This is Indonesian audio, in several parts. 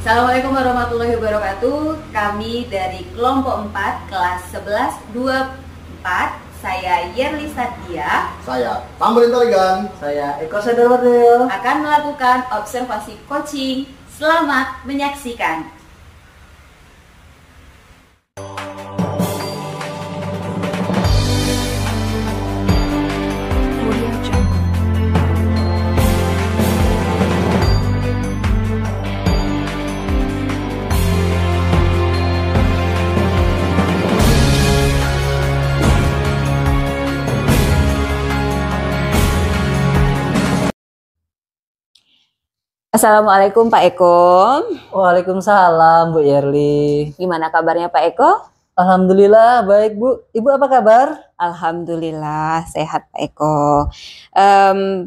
Assalamualaikum warahmatullahi wabarakatuh. Kami dari kelompok 4 kelas 1124. Saya Yerli Sadia. Saya Tamrin Tarigan. Saya Eko Sadarwardoyo. Akan melakukan observasi coaching. Selamat menyaksikan. Assalamualaikum Pak Eko. Waalaikumsalam Bu Yerli. Gimana kabarnya Pak Eko? Alhamdulillah baik Bu. Ibu apa kabar? Alhamdulillah sehat Pak Eko.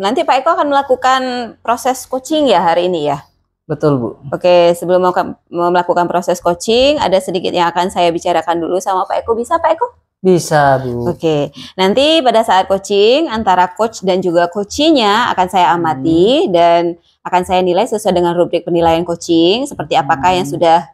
Nanti Pak Eko akan melakukan proses coaching ya hari ini ya? Betul Bu. Oke, sebelum melakukan proses coaching, ada sedikit yang akan saya bicarakan dulu sama Pak Eko. Bisa Pak Eko? Bisa Bu. Oke, nanti pada saat coaching antara coach dan juga coachingnya akan saya amati dan akan saya nilai sesuai dengan rubrik penilaian coaching, seperti apakah yang sudah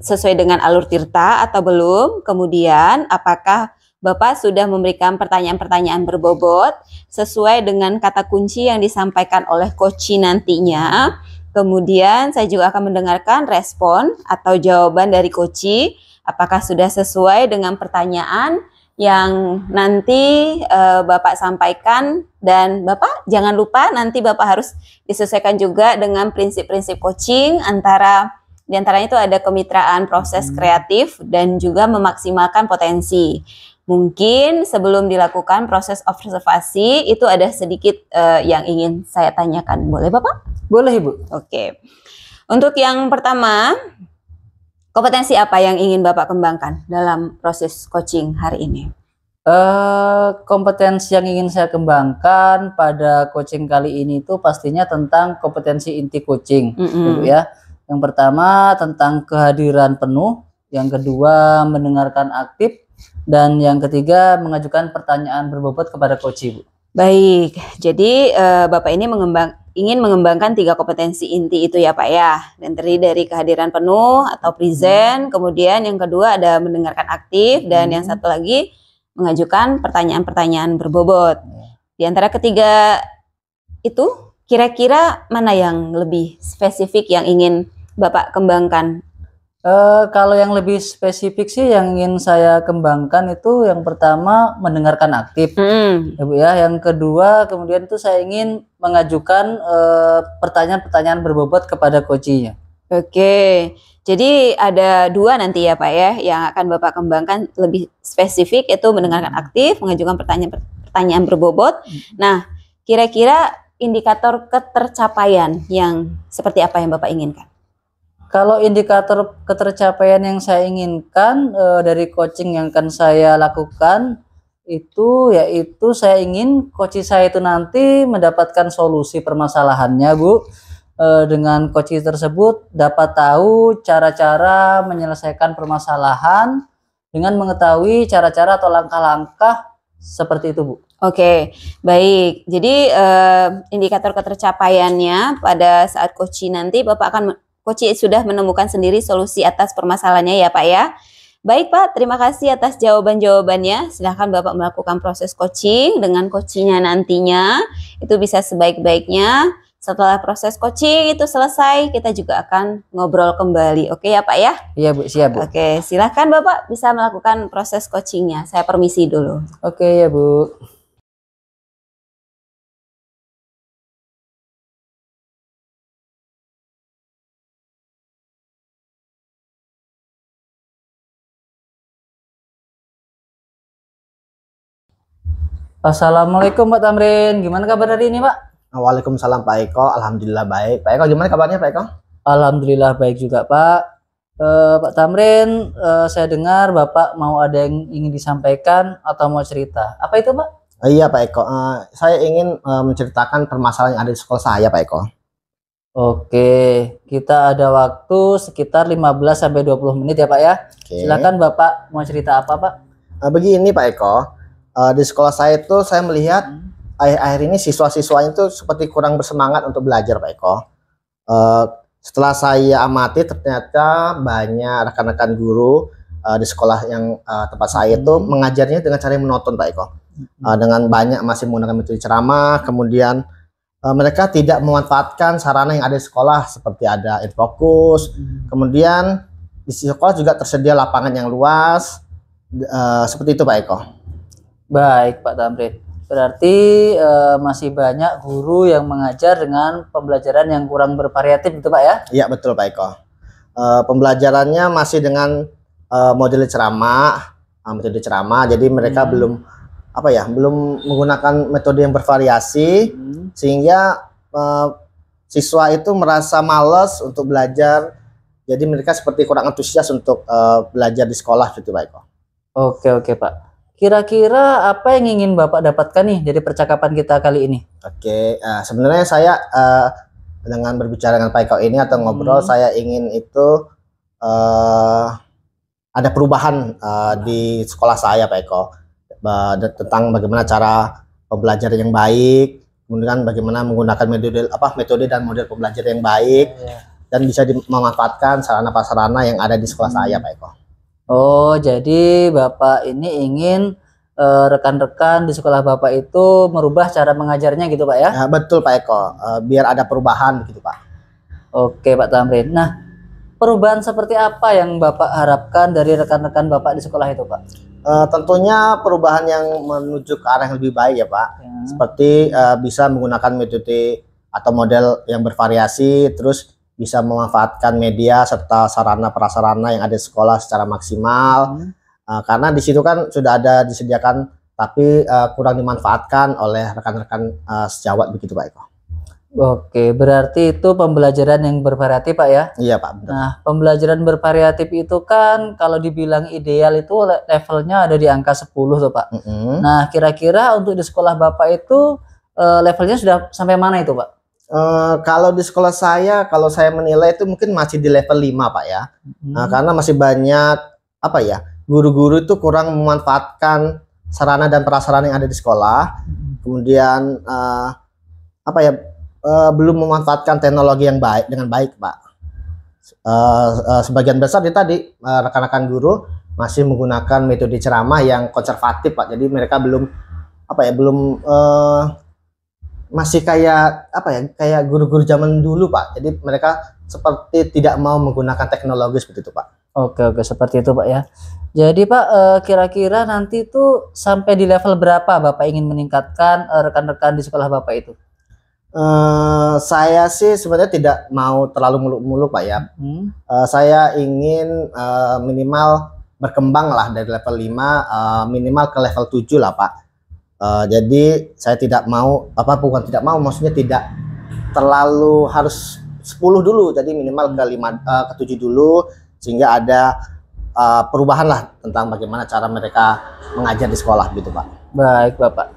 sesuai dengan alur tirta atau belum. Kemudian apakah Bapak sudah memberikan pertanyaan-pertanyaan berbobot sesuai dengan kata kunci yang disampaikan oleh coaching nantinya. Kemudian saya juga akan mendengarkan respon atau jawaban dari coaching, apakah sudah sesuai dengan pertanyaan yang nanti Bapak sampaikan. Dan Bapak jangan lupa nanti Bapak harus disesuaikan juga dengan prinsip-prinsip coaching, diantaranya itu ada kemitraan proses kreatif dan juga memaksimalkan potensi. Mungkin sebelum dilakukan proses observasi itu ada sedikit yang ingin saya tanyakan, boleh Bapak? Boleh Ibu. Oke, untuk yang pertama, kompetensi apa yang ingin Bapak kembangkan dalam proses coaching hari ini? Kompetensi yang ingin saya kembangkan pada coaching kali ini itu pastinya tentang kompetensi inti coaching, Ibu ya. Yang pertama tentang kehadiran penuh, yang kedua mendengarkan aktif, dan yang ketiga mengajukan pertanyaan berbobot kepada coach Ibu. Baik, jadi Bapak ini ingin mengembangkan 3 kompetensi inti itu ya Pak ya, dan terdiri dari kehadiran penuh atau present, kemudian yang kedua ada mendengarkan aktif, dan yang satu lagi mengajukan pertanyaan-pertanyaan berbobot. Di antara ketiga itu, kira-kira mana yang lebih spesifik yang ingin Bapak kembangkan? Kalau yang lebih spesifik sih yang ingin saya kembangkan itu yang pertama mendengarkan aktif, ya Bu ya. Yang kedua kemudian itu saya ingin mengajukan pertanyaan-pertanyaan berbobot kepada coachnya. Oke, jadi ada 2 nanti ya Pak ya yang akan Bapak kembangkan lebih spesifik, itu mendengarkan aktif, mengajukan pertanyaan berbobot. Nah, kira-kira indikator ketercapaian yang seperti apa yang Bapak inginkan? Kalau indikator ketercapaian yang saya inginkan dari coaching yang akan saya lakukan itu yaitu saya ingin coach saya itu nanti mendapatkan solusi permasalahannya Bu. Dengan coach tersebut dapat tahu cara-cara menyelesaikan permasalahan dengan mengetahui cara-cara atau langkah-langkah seperti itu Bu. Oke, baik. Jadi indikator ketercapaiannya pada saat coaching nanti coach sudah menemukan sendiri solusi atas permasalahannya ya Pak ya. Baik Pak, terima kasih atas jawaban-jawabannya. Silahkan Bapak melakukan proses coaching dengan coachingnya nantinya. Itu bisa sebaik-baiknya. Setelah proses coaching itu selesai, kita juga akan ngobrol kembali. Oke ya Pak ya? Iya Bu, siap Bu. Oke, silahkan Bapak bisa melakukan proses coachingnya. Saya permisi dulu. Oke ya Bu. Assalamualaikum Pak Tamrin, gimana kabar hari ini Pak? Waalaikumsalam Pak Eko. Alhamdulillah baik. Pak Eko gimana kabarnya Pak Eko? Alhamdulillah baik juga Pak. Pak Tamrin, saya dengar Bapak mau ada yang ingin disampaikan atau mau cerita. Apa itu Pak? Iya Pak Eko. Saya ingin menceritakan permasalahan yang ada di sekolah saya Pak Eko. Oke, kita ada waktu sekitar 15-20 menit ya Pak ya. Oke. Silakan Bapak mau cerita apa Pak? Begini Pak Eko. Di sekolah saya itu saya melihat akhir-akhir ini siswa-siswanya itu seperti kurang bersemangat untuk belajar Pak Eko. setelah saya amati ternyata banyak rekan-rekan guru di sekolah yang tempat saya itu mengajarnya dengan cara yang monoton Pak Eko. Dengan banyak masih menggunakan metode ceramah, kemudian mereka tidak memanfaatkan sarana yang ada di sekolah seperti ada infokus, kemudian di sekolah juga tersedia lapangan yang luas, seperti itu Pak Eko. Baik Pak Tamrin. Berarti masih banyak guru yang mengajar dengan pembelajaran yang kurang bervariatif gitu Pak ya? Iya betul Pak Eko. Pembelajarannya masih dengan model ceramah, metode ceramah. Jadi mereka belum menggunakan metode yang bervariasi, sehingga siswa itu merasa malas untuk belajar. Jadi mereka seperti kurang antusias untuk belajar di sekolah gitu Pak Eko. Oke Pak. Kira-kira apa yang ingin Bapak dapatkan nih dari percakapan kita kali ini? Oke, sebenarnya saya dengan berbicara dengan Pak Eko ini atau ngobrol, saya ingin itu ada perubahan di sekolah saya Pak Eko, tentang bagaimana cara pembelajaran yang baik, kemudian bagaimana menggunakan metode dan model pembelajaran yang baik, dan bisa memanfaatkan sarana-prasarana yang ada di sekolah saya Pak Eko. Oh, jadi Bapak ini ingin rekan-rekan di sekolah Bapak itu merubah cara mengajarnya gitu Pak ya? Ya, betul Pak Eko, biar ada perubahan begitu Pak. Oke Pak Tamrin. Nah, perubahan seperti apa yang Bapak harapkan dari rekan-rekan Bapak di sekolah itu Pak? Tentunya perubahan yang menuju ke arah yang lebih baik ya Pak. Seperti bisa menggunakan metode atau model yang bervariasi, terus bisa memanfaatkan media serta sarana prasarana yang ada di sekolah secara maksimal, karena di situ kan sudah ada disediakan tapi kurang dimanfaatkan oleh rekan-rekan sejawat begitu Pak Eko. Oke, berarti itu pembelajaran yang bervariatif Pak ya? Iya Pak. Betul. Nah, pembelajaran bervariatif itu kan kalau dibilang ideal itu levelnya ada di angka 10 tuh Pak. Nah, kira-kira untuk di sekolah Bapak itu levelnya sudah sampai mana itu Pak? Kalau di sekolah saya, kalau saya menilai itu mungkin masih di level 5 Pak ya. Karena masih banyak guru-guru itu kurang memanfaatkan sarana dan prasarana yang ada di sekolah. Kemudian belum memanfaatkan teknologi yang baik dengan baik Pak. Sebagian besar tadi rekan-rekan guru masih menggunakan metode ceramah yang konservatif Pak. Jadi mereka belum masih kayak guru-guru zaman dulu Pak. Jadi mereka seperti tidak mau menggunakan teknologi seperti itu Pak. Oke seperti itu Pak ya. Jadi Pak, kira-kira nanti itu sampai di level berapa Bapak ingin meningkatkan rekan-rekan di sekolah Bapak itu? Saya sih sebenarnya tidak mau terlalu muluk-muluk Pak ya. Saya ingin minimal berkembang lah dari level 5 minimal ke level 7 lah Pak. Jadi saya tidak mau maksudnya tidak terlalu harus 10 dulu, jadi minimal ke 7 dulu, sehingga ada perubahan lah tentang bagaimana cara mereka mengajar di sekolah gitu Pak. Baik Bapak,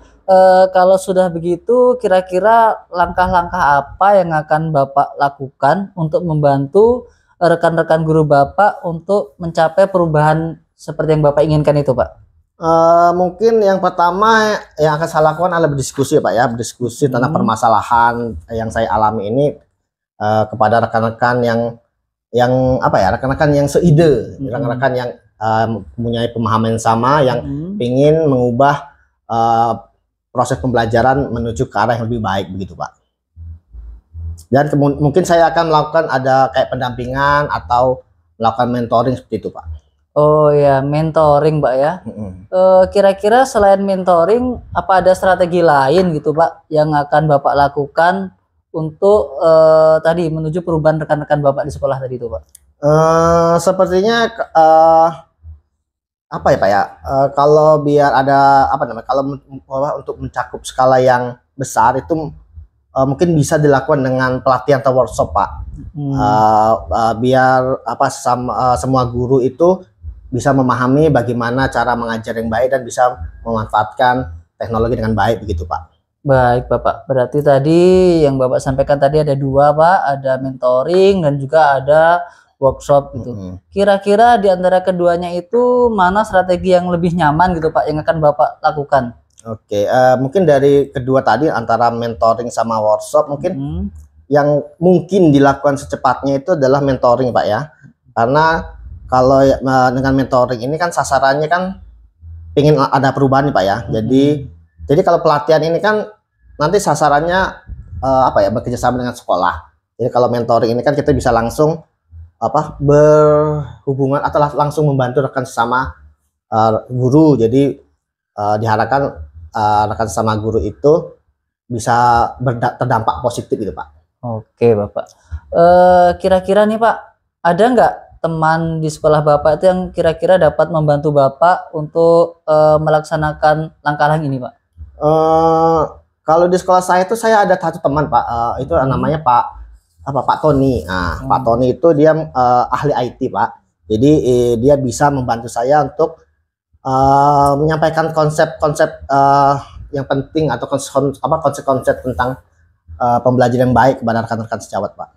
kalau sudah begitu kira-kira langkah-langkah apa yang akan Bapak lakukan untuk membantu rekan-rekan guru Bapak untuk mencapai perubahan seperti yang Bapak inginkan itu Pak? Mungkin yang pertama yang akan saya lakukan adalah berdiskusi Pak ya, berdiskusi tentang permasalahan yang saya alami ini kepada rekan-rekan rekan-rekan yang seide, rekan-rekan yang mempunyai pemahaman yang sama, yang ingin mengubah proses pembelajaran menuju ke arah yang lebih baik begitu Pak. Dan mungkin saya akan melakukan ada kayak pendampingan atau melakukan mentoring seperti itu Pak. Oh ya, mentoring Pak ya. Kira-kira selain mentoring, apa ada strategi lain gitu Pak yang akan Bapak lakukan untuk tadi menuju perubahan rekan-rekan Bapak di sekolah tadi itu Pak? Sepertinya Pak ya, kalau biar ada kalau untuk mencakup skala yang besar itu mungkin bisa dilakukan dengan pelatihan atau workshop Pak. Biar semua guru itu bisa memahami bagaimana cara mengajar yang baik dan bisa memanfaatkan teknologi dengan baik begitu Pak. Baik Bapak, berarti tadi yang Bapak sampaikan tadi ada dua Pak, ada mentoring dan juga ada workshop gitu. Kira-kira di antara keduanya itu mana strategi yang lebih nyaman gitu Pak yang akan Bapak lakukan? Oke, mungkin dari kedua tadi antara mentoring sama workshop mungkin yang mungkin dilakukan secepatnya itu adalah mentoring Pak ya. Karena kalau dengan mentoring ini kan sasarannya kan ingin ada perubahan nih Pak ya. Jadi kalau pelatihan ini kan nanti sasarannya bekerjasama dengan sekolah. Jadi kalau mentoring ini kan kita bisa langsung berhubungan atau langsung membantu rekan sesama guru. Jadi diharapkan rekan sesama guru itu bisa terdampak positif gitu Pak. Oke Bapak. Kira-kira nih Pak, ada nggak teman di sekolah Bapak itu yang kira-kira dapat membantu Bapak untuk melaksanakan langkah-langkah ini Pak? Kalau di sekolah saya itu saya ada satu teman Pak, itu namanya Pak Tony. Nah, Pak Tony itu dia ahli IT Pak. Jadi dia bisa membantu saya untuk menyampaikan konsep-konsep yang penting atau konsep-konsep tentang pembelajaran yang baik kepada rekan-rekan sejawat Pak.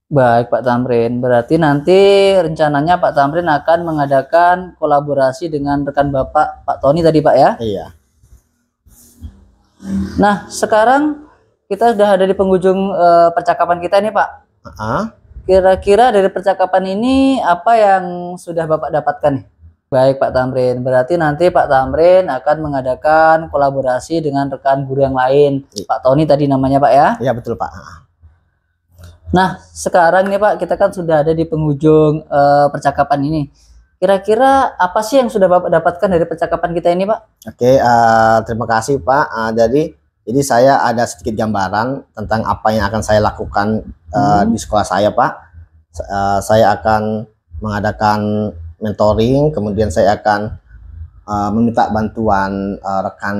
Baik Pak Tamrin, berarti nanti rencananya Pak Tamrin akan mengadakan kolaborasi dengan rekan Bapak Pak Tony tadi Pak ya? Iya. Nah sekarang kita sudah ada di penghujung percakapan kita nih Pak. Kira-kira dari percakapan ini apa yang sudah Bapak dapatkan nih? Baik Pak Tamrin, berarti nanti Pak Tamrin akan mengadakan kolaborasi dengan rekan guru yang lain. Pak Tony tadi namanya Pak ya? Iya betul Pak. Nah sekarang nih Pak, kita kan sudah ada di penghujung percakapan ini. Kira-kira apa sih yang sudah Bapak dapatkan dari percakapan kita ini Pak? Oke, terima kasih Pak. Jadi saya ada sedikit gambaran tentang apa yang akan saya lakukan di sekolah saya Pak. Saya akan mengadakan mentoring, kemudian saya akan meminta bantuan rekan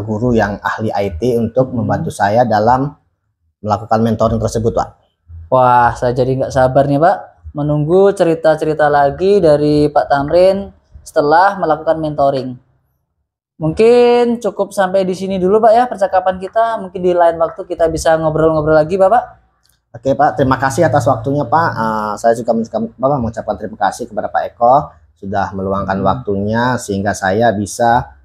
guru yang ahli IT untuk membantu saya dalam melakukan mentoring tersebut Pak. Wah, saya jadi nggak sabar nih Pak menunggu cerita-cerita lagi dari Pak Tamrin setelah melakukan mentoring. Mungkin cukup sampai di sini dulu Pak ya percakapan kita. Mungkin di lain waktu kita bisa ngobrol-ngobrol lagi Bapak. Oke Pak, terima kasih atas waktunya Pak. Saya juga mengucapkan terima kasih kepada Pak Eko sudah meluangkan waktunya sehingga saya bisa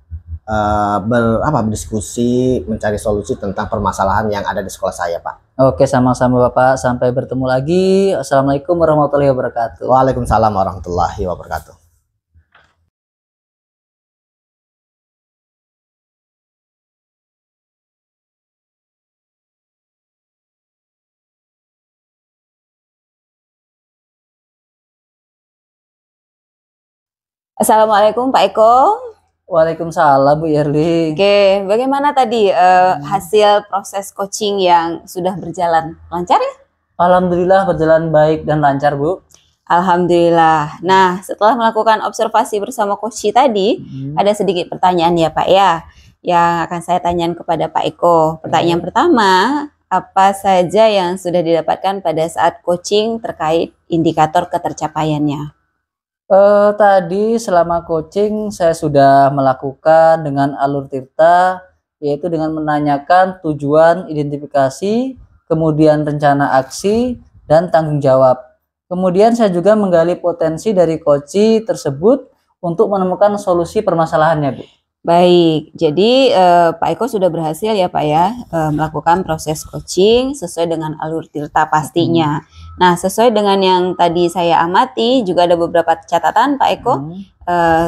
berdiskusi mencari solusi tentang permasalahan yang ada di sekolah saya Pak. Oke, sama-sama Bapak. Sampai bertemu lagi. Assalamualaikum warahmatullahi wabarakatuh. Waalaikumsalam warahmatullahi wabarakatuh. Assalamualaikum Pak Eko. Waalaikumsalam Bu Yerli. Oke, bagaimana tadi hasil proses coaching yang sudah berjalan lancar ya? Alhamdulillah berjalan baik dan lancar Bu. Alhamdulillah. Nah, setelah melakukan observasi bersama Coach tadi, ada sedikit pertanyaan ya Pak ya, yang akan saya tanyakan kepada Pak Eko. Pertanyaan pertama, apa saja yang sudah didapatkan pada saat coaching terkait indikator ketercapaiannya? Tadi selama coaching saya sudah melakukan dengan alur Tirta, yaitu dengan menanyakan tujuan identifikasi, kemudian rencana aksi, dan tanggung jawab. Kemudian saya juga menggali potensi dari coach tersebut untuk menemukan solusi permasalahannya Bu. Baik, jadi Pak Eko sudah berhasil ya Pak ya melakukan proses coaching sesuai dengan alur Tirta pastinya. Nah, sesuai dengan yang tadi saya amati juga ada beberapa catatan Pak Eko.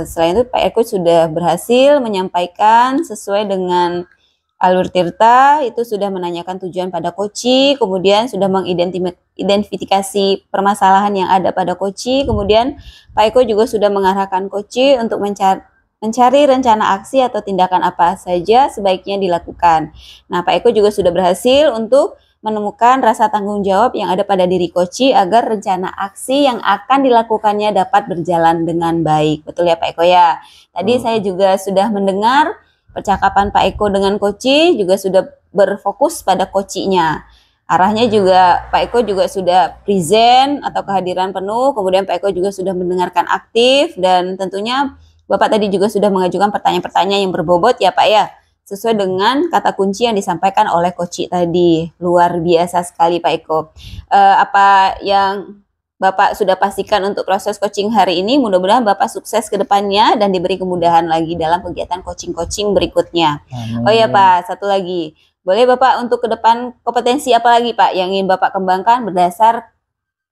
Selain itu Pak Eko sudah berhasil menyampaikan sesuai dengan alur Tirta, itu sudah menanyakan tujuan pada coach, kemudian sudah mengidentifikasi permasalahan yang ada pada coach, kemudian Pak Eko juga sudah mengarahkan coach untuk mencari rencana aksi atau tindakan apa saja sebaiknya dilakukan. Nah, Pak Eko juga sudah berhasil untuk menemukan rasa tanggung jawab yang ada pada diri coach agar rencana aksi yang akan dilakukannya dapat berjalan dengan baik. Betul ya Pak Eko ya? Tadi saya juga sudah mendengar percakapan Pak Eko dengan coach, juga sudah berfokus pada coachnya. Arahnya juga Pak Eko juga sudah present atau kehadiran penuh, kemudian Pak Eko juga sudah mendengarkan aktif, dan tentunya Bapak tadi juga sudah mengajukan pertanyaan-pertanyaan yang berbobot ya Pak ya, sesuai dengan kata kunci yang disampaikan oleh coach tadi. Luar biasa sekali Pak Eko. Apa yang Bapak sudah pastikan untuk proses coaching hari ini, mudah-mudahan Bapak sukses ke depannya dan diberi kemudahan lagi dalam kegiatan coaching-coaching berikutnya. Oh ya Pak, satu lagi. Boleh Bapak untuk ke depan kompetensi apa lagi Pak yang ingin Bapak kembangkan berdasar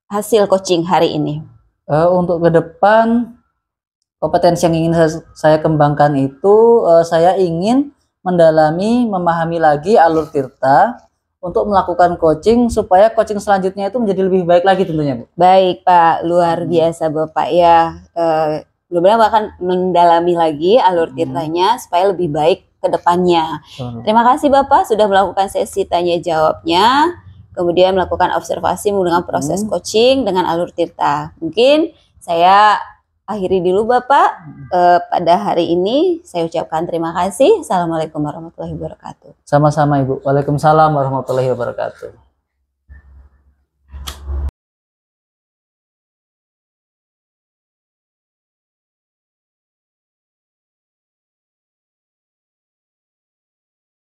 hasil coaching hari ini? Untuk ke depan kompetensi yang ingin saya kembangkan itu saya ingin mendalami, memahami lagi alur tirta untuk melakukan coaching supaya coaching selanjutnya itu menjadi lebih baik lagi tentunya Bu. Baik Pak, luar biasa Bapak ya. Mudah-mudahan akan mendalami lagi alur tirtanya supaya lebih baik ke depannya. Terima kasih Bapak sudah melakukan sesi tanya jawabnya, kemudian melakukan observasi menggunakan proses coaching dengan alur tirta. Mungkin saya akhiri dulu Bapak. Pada hari ini saya ucapkan terima kasih. Assalamualaikum warahmatullahi wabarakatuh. Sama-sama Ibu. Waalaikumsalam warahmatullahi wabarakatuh.